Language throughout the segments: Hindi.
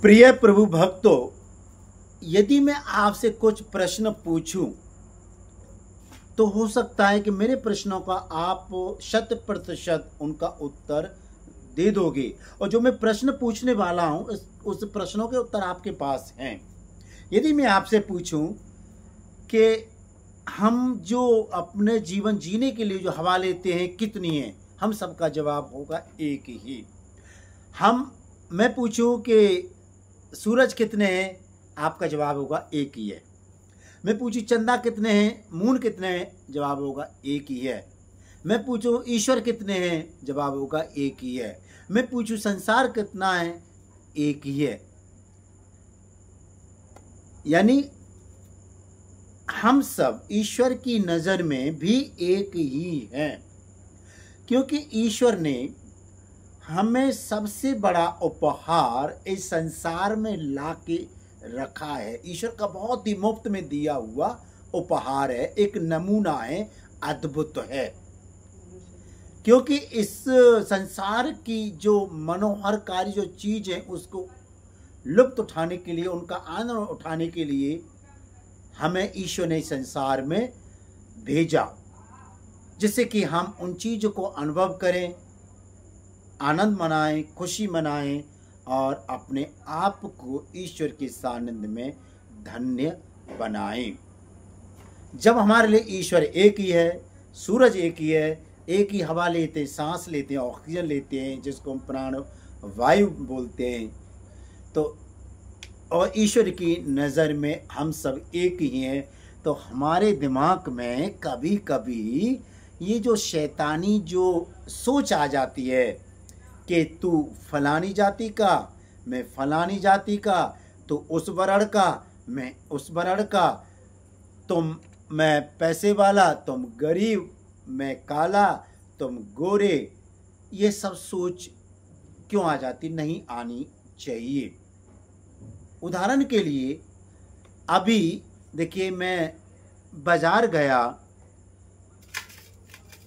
प्रिय प्रभु भक्तों, यदि मैं आपसे कुछ प्रश्न पूछूं तो हो सकता है कि मेरे प्रश्नों का आप 100% उनका उत्तर दे दोगे, और जो मैं प्रश्न पूछने वाला हूं उस प्रश्नों के उत्तर आपके पास हैं। यदि मैं आपसे पूछूं कि हम जो अपने जीवन जीने के लिए जो हवा लेते हैं कितनी है, हम सबका जवाब होगा एक ही। मैं पूछूं कि सूरज कितने हैं, आपका जवाब होगा एक ही है। मैं पूछूं चंदा कितने हैं, मून कितने हैं, जवाब होगा एक ही है। मैं पूछूं ईश्वर कितने हैं, जवाब होगा एक ही है। मैं पूछूं संसार कितना है, एक ही है। यानी हम सब ईश्वर की नजर में भी एक ही हैं, क्योंकि ईश्वर ने हमें सबसे बड़ा उपहार इस संसार में लाके रखा है। ईश्वर का बहुत ही मुफ्त में दिया हुआ उपहार है, एक नमूना है, अद्भुत है। क्योंकि इस संसार की जो मनोहरकारी जो चीज है उसको लुत्फ उठाने के लिए, उनका आनंद उठाने के लिए हमें ईश्वर ने संसार में भेजा, जिससे कि हम उन चीजों को अनुभव करें, आनंद मनाएं, खुशी मनाएं और अपने आप को ईश्वर के सानिध्य में धन्य बनाएं। जब हमारे लिए ईश्वर एक ही है, सूरज एक ही है, एक ही हवा लेते हैं, सांस लेते हैं, ऑक्सीजन लेते हैं, जिसको हम प्राण वायु बोलते हैं, तो और ईश्वर की नज़र में हम सब एक ही हैं, तो हमारे दिमाग में कभी कभी ये जो शैतानी जो सोच आ जाती है कि तू फलानी जाति का, मैं फलानी जाति का, तो उस वर्ण का, मैं उस वर्ण का, मैं पैसे वाला, तुम गरीब, मैं काला, तुम गोरे, ये सब सोच क्यों आ जाती? नहीं आनी चाहिए। उदाहरण के लिए अभी देखिए, मैं बाजार गया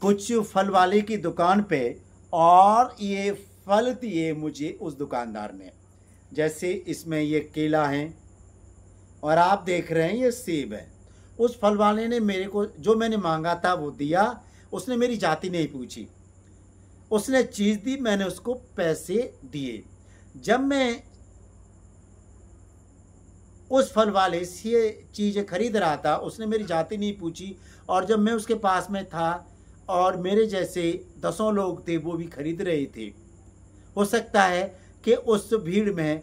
कुछ फल वाले की दुकान पे, और ये फल दिए मुझे उस दुकानदार ने। जैसे इसमें ये केला है और आप देख रहे हैं ये सेब है। उस फल वाले ने मेरे को जो मैंने मांगा था वो दिया। उसने मेरी जाति नहीं पूछी, उसने चीज़ दी, मैंने उसको पैसे दिए। जब मैं उस फल वाले से चीज़ें खरीद रहा था, उसने मेरी जाति नहीं पूछी, और जब मैं उसके पास में था और मेरे जैसे 10 लोग थे वो भी खरीद रहे थे। हो सकता है कि उस भीड़ में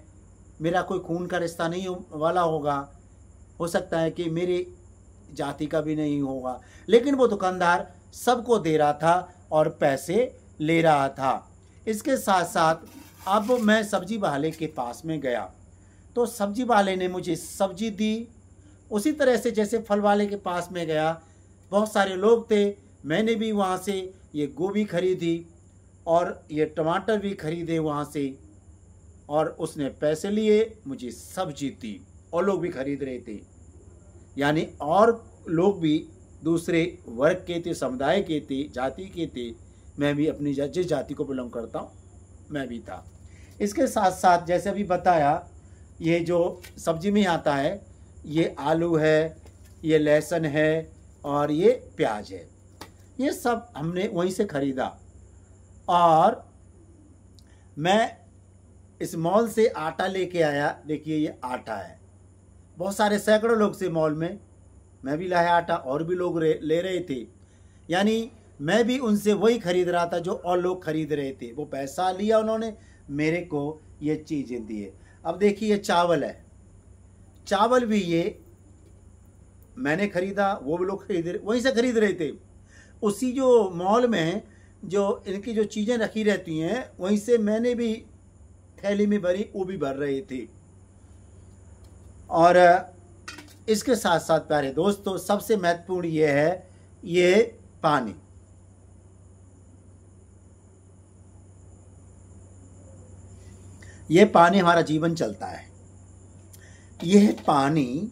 मेरा कोई खून का रिश्ता नहीं वाला होगा, हो सकता है कि मेरी जाति का भी नहीं होगा, लेकिन वो दुकानदार सबको दे रहा था और पैसे ले रहा था। इसके साथ साथ अब मैं सब्जी वाले के पास में गया, तो सब्जी वाले ने मुझे सब्जी दी। उसी तरह से जैसे फल वाले के पास में गया, बहुत सारे लोग थे, मैंने भी वहाँ से ये गोभी खरीदी और ये टमाटर भी खरीदे वहाँ से, और उसने पैसे लिए, मुझे सब्जी दी, और लोग भी खरीद रहे थे। यानी और लोग भी दूसरे वर्ग के थे, समुदाय के थे, जाति के थे। मैं भी अपनी जिस जाति को बिलोंग करता हूँ मैं भी था। इसके साथ साथ जैसे अभी बताया, ये जो सब्जी में आता है, ये आलू है, ये लहसुन है और ये प्याज है, ये सब हमने वहीं से खरीदा। और मैं इस मॉल से आटा लेके आया। देखिए ये आटा है, बहुत सारे सैकड़ों लोग से मॉल में, मैं भी लाया आटा, और भी लोग ले रहे थे। यानी मैं भी उनसे वही खरीद रहा था जो और लोग खरीद रहे थे। वो पैसा लिया उन्होंने, मेरे को ये चीज़ें दिए। अब देखिए ये चावल है, चावल भी ये मैंने खरीदा, वो भी लोग वहीं से खरीद रहे थे। उसी जो मॉल में जो इनकी जो चीज़ें रखी रहती हैं, वहीं से मैंने भी थैली में भरी, वो भी भर रहे थे। और इसके साथ साथ प्यारे दोस्तों, सबसे महत्वपूर्ण ये है, ये पानी। ये पानी हमारा जीवन चलता है। यह पानी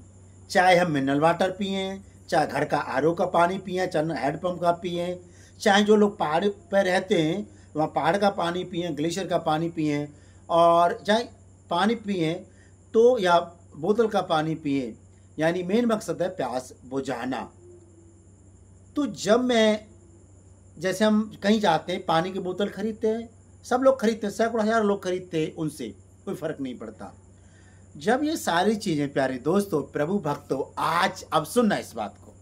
चाहे हम मिनरल वाटर पिएं, चाहे घर का आरओ का पानी पिएं, चाहे हैंडपम्प का पिएं, चाहे जो लोग पहाड़ पर रहते हैं वहाँ पहाड़ का पानी पिएं, ग्लेशियर का पानी पिएं, और चाहे पानी पिए तो, या बोतल का पानी पिए, यानी मेन मकसद है प्यास बुझाना। तो जब मैं, जैसे हम कहीं जाते हैं, पानी की बोतल खरीदते हैं, सब लोग खरीदते हैं, सैकड़ों हजार लोग खरीदते हैं, उनसे कोई फर्क नहीं पड़ता। जब ये सारी चीजें, प्यारे दोस्तों, प्रभु भक्तों, आज अब सुनना इस बात को,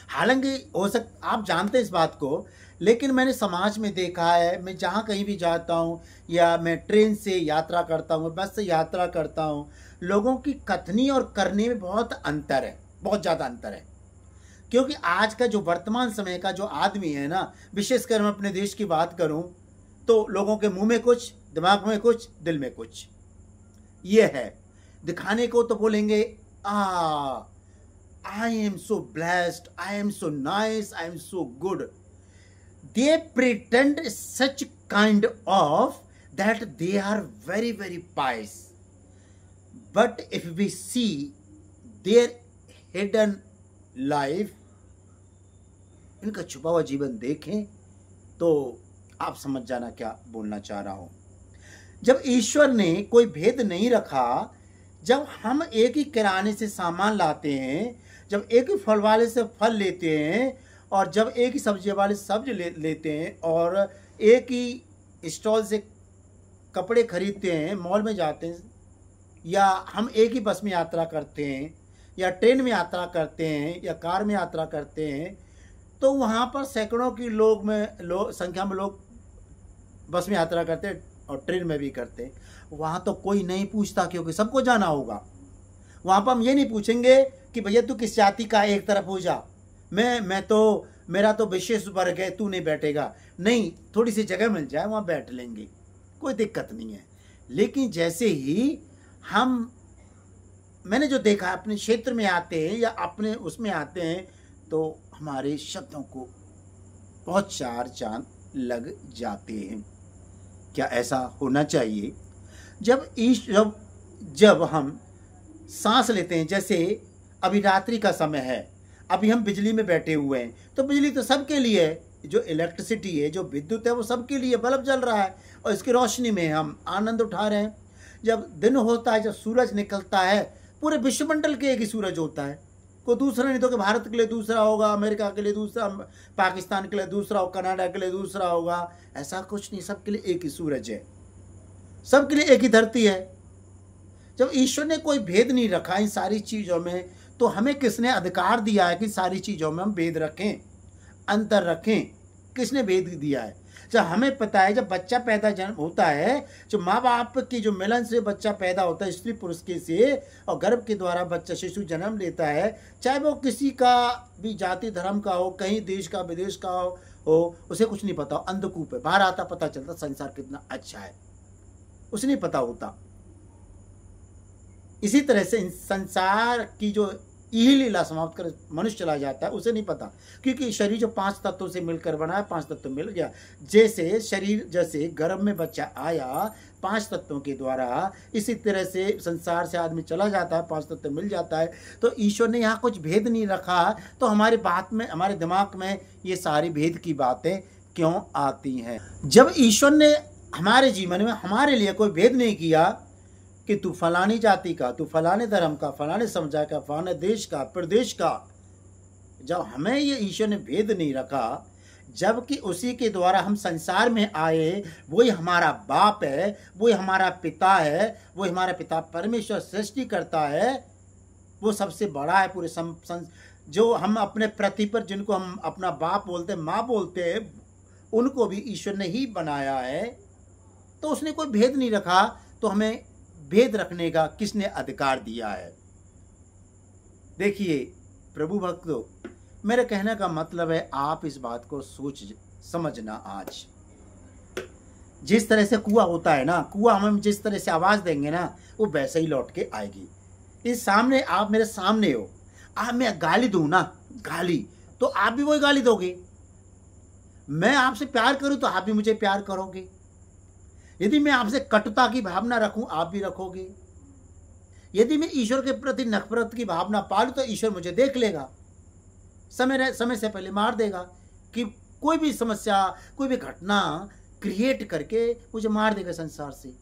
हालांकि हो आप जानते हैं इस बात को, लेकिन मैंने समाज में देखा है, मैं जहाँ कहीं भी जाता हूँ, या मैं ट्रेन से यात्रा करता हूँ, बस से यात्रा करता हूँ, लोगों की कथनी और करने में बहुत अंतर है, बहुत ज़्यादा अंतर है। क्योंकि आज का जो वर्तमान समय का जो आदमी है ना, विशेषकर मैं अपने देश की बात करूं, तो लोगों के मुंह में कुछ, दिमाग में कुछ, दिल में कुछ, ये है। दिखाने को तो बोलेंगे, I am so blessed, I am so nice, I am so good. They pretend such kind of that they are very very pious, but if we see their hidden life, इनका छुपा हुआ जीवन देखें तो आप समझ जाना क्या बोलना चाह रहा हूं। जब ईश्वर ने कोई भेद नहीं रखा, जब हम एक ही किराने से सामान लाते हैं, जब एक ही फल वाले से फल लेते हैं, और जब एक ही सब्जी वाले सब्जी लेते हैं, और एक ही स्टॉल से कपड़े खरीदते हैं, मॉल में जाते हैं, या हम एक ही बस में यात्रा करते हैं, या ट्रेन में यात्रा करते हैं, या कार में यात्रा करते हैं, तो वहाँ पर सैकड़ों की संख्या में लोग बस में यात्रा करते हैं और ट्रेन में भी करते हैं। वहाँ तो कोई नहीं पूछता, क्योंकि सबको जाना होगा। वहाँ पर हम ये नहीं पूछेंगे कि भैया तू किस जाति का, एक तरफ हो जा, मैं तो, मेरा तो विशेष वर्ग है, तू नहीं बैठेगा। नहीं, थोड़ी सी जगह मिल जाए वहाँ बैठ लेंगे, कोई दिक्कत नहीं है। लेकिन जैसे ही हम, मैंने जो देखा है, अपने क्षेत्र में आते हैं या अपने उसमें आते हैं, तो हमारे शब्दों को बहुत चार चांद लग जाते हैं। क्या ऐसा होना चाहिए? जब हम सांस लेते हैं, जैसे अभी रात्रि का समय है, अभी हम बिजली में बैठे हुए हैं, तो बिजली तो सबके लिए है, जो इलेक्ट्रिसिटी है, जो विद्युत है, वो सबके लिए, बल्ब जल रहा है और इसकी रोशनी में हम आनंद उठा रहे हैं। जब दिन होता है, जब सूरज निकलता है, पूरे विश्वमंडल के एक ही सूरज होता है, कोई दूसरा नहीं, तो कि भारत के लिए दूसरा होगा, अमेरिका के लिए दूसरा, पाकिस्तान के लिए दूसरा होगा, कनाडा के लिए दूसरा होगा, ऐसा कुछ नहीं, सबके लिए एक ही सूरज है, सबके लिए एक ही धरती है। जब ईश्वर ने कोई भेद नहीं रखा इन सारी चीज़ों में, तो हमें किसने अधिकार दिया है कि सारी चीज़ों में हम भेद रखें, अंतर रखें? किसने भेद दिया है? जब हमें पता है, जब बच्चा पैदा जन्म होता है, जो माँ बाप की जो मिलन से बच्चा पैदा होता है, स्त्री पुरुष के से, और गर्भ के द्वारा बच्चा शिशु जन्म लेता है, चाहे वो किसी का भी जाति धर्म का हो, कहीं देश का विदेश का हो, उसे कुछ नहीं पता, अंधकूप है, बाहर आता पता चलता संसार कितना अच्छा है, उसे नहीं पता होता। इसी तरह से संसार की जो यही लीला समाप्त कर मनुष्य चला जाता है, उसे नहीं पता, क्योंकि शरीर जो 5 तत्वों से मिलकर बना है, 5 तत्व मिल गया। जैसे शरीर, जैसे गर्भ में बच्चा आया 5 तत्वों के द्वारा, इसी तरह से संसार से आदमी चला जाता है, 5 तत्व मिल जाता है। तो ईश्वर ने यहाँ कुछ भेद नहीं रखा, तो हमारे बात में, हमारे दिमाग में ये सारी भेद की बातें क्यों आती हैं? जब ईश्वर ने हमारे जीवन में हमारे लिए कोई भेद नहीं किया कि तू फलानी जाति का, तू फलाने धर्म का, फलाने समुदाय का, फलाने देश का, प्रदेश का, जब हमें ये ईश्वर ने भेद नहीं रखा, जबकि उसी के द्वारा हम संसार में आए, वही हमारा बाप है, वही हमारा पिता है, वही हमारा पिता परमेश्वर सृष्टि करता है, वो सबसे बड़ा है पूरे जो हम अपने पृथ्वी पर, जिनको हम अपना बाप बोलते हैं, माँ बोलते हैं, उनको भी ईश्वर ने ही बनाया है। तो उसने कोई भेद नहीं रखा, तो हमें भेद रखने का किसने अधिकार दिया है? देखिए प्रभु भक्तों, मेरे कहने का मतलब है, आप इस बात को सोच समझना। आज जिस तरह से कुआं होता है ना, कुआं हमें जिस तरह से आवाज देंगे ना, वो वैसे ही लौट के आएगी। इस सामने, आप मेरे सामने हो, आप मैं गाली दूं ना, गाली, तो आप भी वही गाली दोगे। मैं आपसे प्यार करूं तो आप भी मुझे प्यार करोगे। यदि मैं आपसे कटुता की भावना रखूं, आप भी रखोगे। यदि मैं ईश्वर के प्रति नफरत की भावना पालूं, तो ईश्वर मुझे देख लेगा, समय से पहले मार देगा, कि कोई भी समस्या, कोई भी घटना क्रिएट करके मुझे मार देगा संसार से।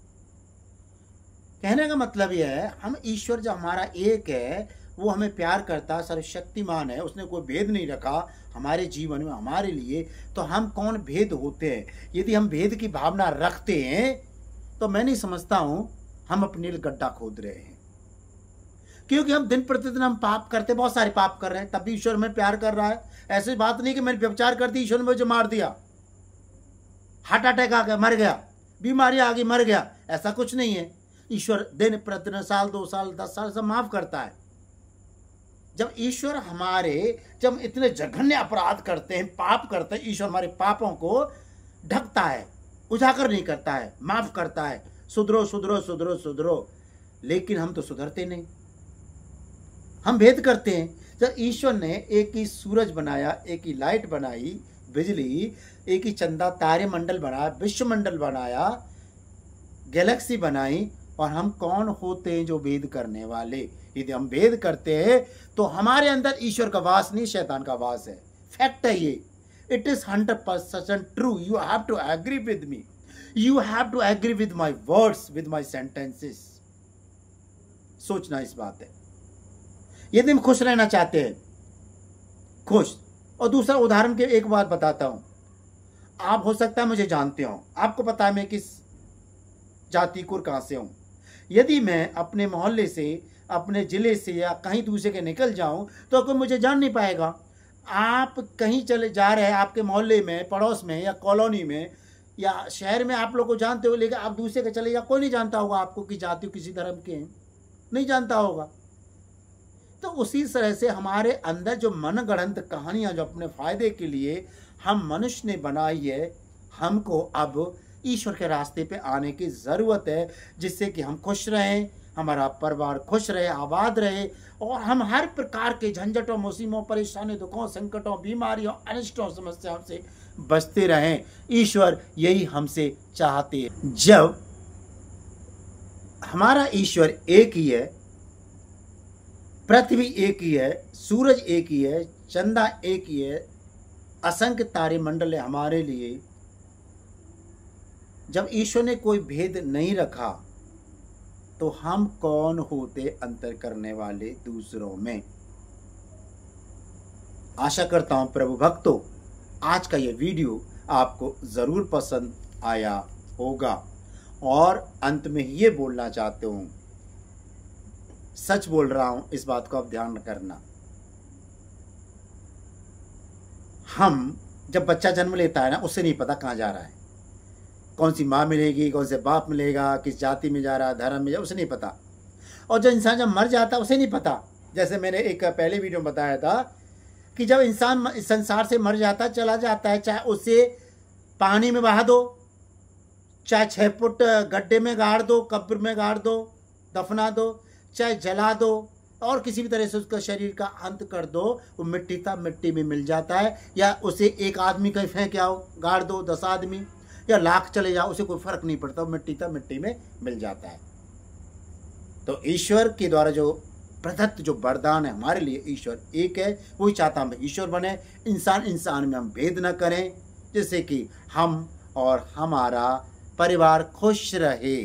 कहने का मतलब यह है, हम ईश्वर जो हमारा एक है, वो हमें प्यार करता, सर्वशक्तिमान है, उसने कोई भेद नहीं रखा हमारे जीवन में हमारे लिए। तो हम कौन भेद होते हैं? यदि हम भेद की भावना रखते हैं तो मैं नहीं समझता हूं हम अपने लिए गड्ढा खोद रहे हैं, क्योंकि हम दिन प्रतिदिन हम पाप करते, बहुत सारे पाप कर रहे हैं, तब भी ईश्वर में प्यार कर रहा है। ऐसी बात नहीं कि मैंने व्यभिचार कर दी, ईश्वर ने मुझे मार दिया, हार्ट अटैक आ गया मर गया, बीमारी आ गई मर गया, ऐसा कुछ नहीं है। ईश्वर दिन प्रतिदिन, साल 2 साल 10 साल सब माफ करता है। जब ईश्वर जब इतने जघन्य अपराध करते हैं, पाप करते हैं, ईश्वर हमारे पापों को ढकता है, उजागर नहीं करता है, माफ करता है, सुधरो सुधरो सुधरो सुधरो। लेकिन हम तो सुधरते नहीं, हम भेद करते हैं। जब ईश्वर ने एक ही सूरज बनाया, एक ही लाइट बनाई, बिजली, एक ही चंदा, तारे मंडल बनाया, विश्वमंडल बनाया, गैलेक्सी बनाई, और हम कौन होते हैं जो भेद करने वाले? यदि हम भेद करते हैं तो हमारे अंदर ईश्वर का वास नहीं, शैतान का वास है। फैक्ट है ये, it is 100% true. You have to agree with me, you have to agree with my words, with my sentences. सोचना इस बात है। यदि हम खुश रहना चाहते हैं, खुश। और दूसरा उदाहरण के एक बात बताता हूं, आप हो सकता है मुझे जानते हो, आपको पता है मैं किस जाति को कहां से हूं। यदि मैं अपने मोहल्ले से, अपने जिले से या कहीं दूसरे के निकल जाऊं तो कोई मुझे जान नहीं पाएगा। आप कहीं चले जा रहे हैं, आपके मोहल्ले में, पड़ोस में या कॉलोनी में या शहर में आप लोग को जानते हो, लेकिन आप दूसरे के चले जा, कोई नहीं जानता होगा आपको कि जाति किसी धर्म के हैं, नहीं जानता होगा। तो उसी तरह से हमारे अंदर जो मनगढ़ंत कहानियां जो अपने फायदे के लिए हम मनुष्य ने बनाई है, हमको अब ईश्वर के रास्ते पे आने की ज़रूरत है, जिससे कि हम खुश रहें, हमारा परिवार खुश रहे, आबाद रहे, और हम हर प्रकार के झंझटों, मुसीबतों, परेशानियों, दुखों, संकटों, बीमारियों, अनिष्टों, समस्याओं से बचते रहें। ईश्वर यही हमसे चाहते हैं। जब हमारा ईश्वर एक ही है, पृथ्वी एक ही है, सूरज एक ही है, चंदा एक ही है, असंख्य तारे मंडल है हमारे लिए, जब ईश्वर ने कोई भेद नहीं रखा तो हम कौन होते अंतर करने वाले दूसरों में? आशा करता हूं प्रभु भक्तों, आज का यह वीडियो आपको जरूर पसंद आया होगा। और अंत में ये बोलना चाहते हूं, सच बोल रहा हूं, इस बात को आप ध्यान करना। हम जब बच्चा जन्म लेता है ना, उससे नहीं पता कहां जा रहा है, कौन सी माँ मिलेगी, कौन से बाप मिलेगा, किस जाति में जा रहा है, धर्म में जा, उसे नहीं पता। और जब इंसान जब मर जाता है उसे नहीं पता। जैसे मैंने एक पहले वीडियो में बताया था कि जब इंसान इस संसार से मर जाता, चला जाता है, चाहे उसे पानी में बहा दो, चाहे 6 फुट गड्ढे में गाड़ दो, कब्र में गाड़ दो, दफना दो, चाहे जला दो, और किसी भी तरह से उसका शरीर का अंत कर दो, वो मिट्टी था मिट्टी में मिल जाता है। या उसे एक आदमी कहीं फेंक आओ, गाड़ दो 10 आदमी या लाख चले जाओ, उसे कोई फर्क नहीं पड़ता, मिट्टी था मिट्टी में मिल जाता है। तो ईश्वर के द्वारा जो प्रदत्त जो वरदान है हमारे लिए, ईश्वर एक है, वही चाहता हम ईश्वर बने, इंसान में हम भेद न करें, जिससे कि हम और हमारा परिवार खुश रहे।